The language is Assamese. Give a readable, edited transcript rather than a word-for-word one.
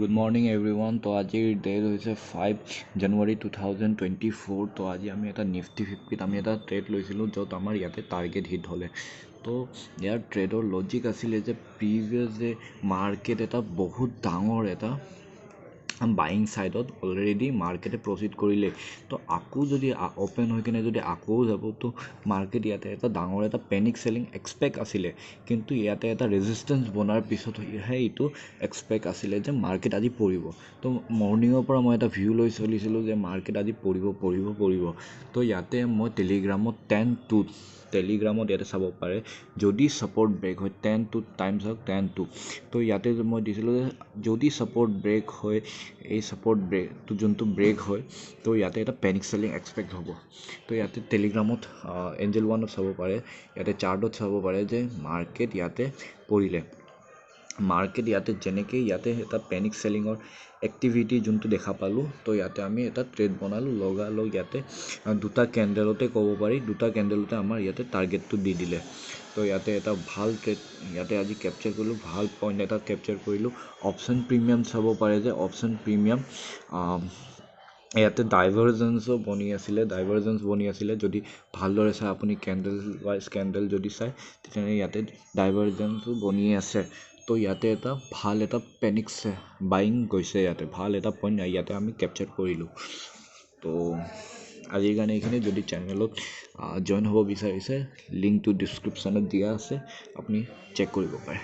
Good morning everyone. তো আজিৰ ডেট হৈছে 5 জানুৱাৰী 2024. তো আজি আমি এটা নিফটি 50 আমি এটা ট্ৰেড লৈছিলোঁ য'ত আমাৰ ইয়াতে টাৰ্গেট হিট হ'লে। তো ইয়াৰ ট্ৰেডৰ লজিক আছিলে যে প্ৰিভিয়াছ যে মাৰ্কেট এটা বহুত ডাঙৰ এটা বাইং ছাইডত অলৰেডি মাৰ্কেটে প্ৰচিড কৰিলে। তো আকৌ যদি অ'পেন হৈ কিনে যদি আকৌ যাব তো মাৰ্কেট ইয়াতে এটা ডাঙৰ এটা পেনিক চেলিং এক্সপেক্ট আছিলে, কিন্তু ইয়াতে এটা ৰেজিষ্টেঞ্চ বনাৰ পিছতহে এইটো এক্সপেক্ট আছিলে যে মাৰ্কেট আজি পৰিব। তো মৰ্ণিঙৰ পৰা মই এটা ভিউ লৈ চলিছিলোঁ যে মাৰ্কেট আজি পৰিব। তো ইয়াতে মই টেলিগ্ৰামত টেলিগ্ৰামত ইয়াতে চাব পাৰে যদি ছাপৰ্ট ব্ৰেক হয় 10 টাইমছ হওক 10 তো ইয়াতে মই দিছিলোঁ যে যদি ছাপৰ্ট ব্ৰেক হয় এই ছাপৰ্ট ব্ৰেকটো যোনটো ব্ৰেক হয় তো ইয়াতে এটা পেনিক চেলিং এক্সপেক্ট হ'ব। তো ইয়াতে টেলিগ্ৰামত এঞ্জেল ওৱানত চাব পাৰে, ইয়াতে চাৰ্টত চাব পাৰে যে মাৰ্কেট ইয়াতে পৰিলে। মাৰ্কেট ইয়াতে যেনেকৈ ইয়াতে এটা পেনিক চেলিঙৰ এক্টিভিটি যোনটো দেখা পালোঁ, তো ইয়াতে আমি এটা ট্ৰেড বনালোঁ লগালগ। ইয়াতে দুটা কেণ্ডেলতে ক'ব পাৰি, দুটা কেণ্ডেলতে আমাৰ ইয়াতে টাৰ্গেটটো দি দিলে। তো ইয়াতে এটা ভাল ট্ৰেড ইয়াতে আজি কেপচাৰ কৰিলোঁ, ভাল পইণ্ট এটা কেপচাৰ কৰিলোঁ। অপশ্যন প্ৰিমিয়াম চাব পাৰে যে অপশ্যন প্ৰিমিয়াম ইয়াতে ডাইভাৰজেঞ্চো বনি আছিলে। যদি ভালদৰে চাই আপুনি কেণ্ডেল ৱাইজ কেণ্ডেল যদি চাই তেতিয়াহ'লে ইয়াতে ডাইভাৰজেঞ্চো বনি আছে। তো ইয়াতে এটা ভাল এটা পেনিক বাইং গৈছে, ইয়াতে ভাল এটা পইণ্ট ইয়াতে আমি কেপচাৰ কৰিলোঁ। তো আজিৰ কাৰণে এইখিনি। যদি চেনেলত জইন হ'ব বিচাৰিছে লিংকটো ডিছক্ৰিপশ্যনত দিয়া আছে, আপুনি চেক কৰিব পাৰে।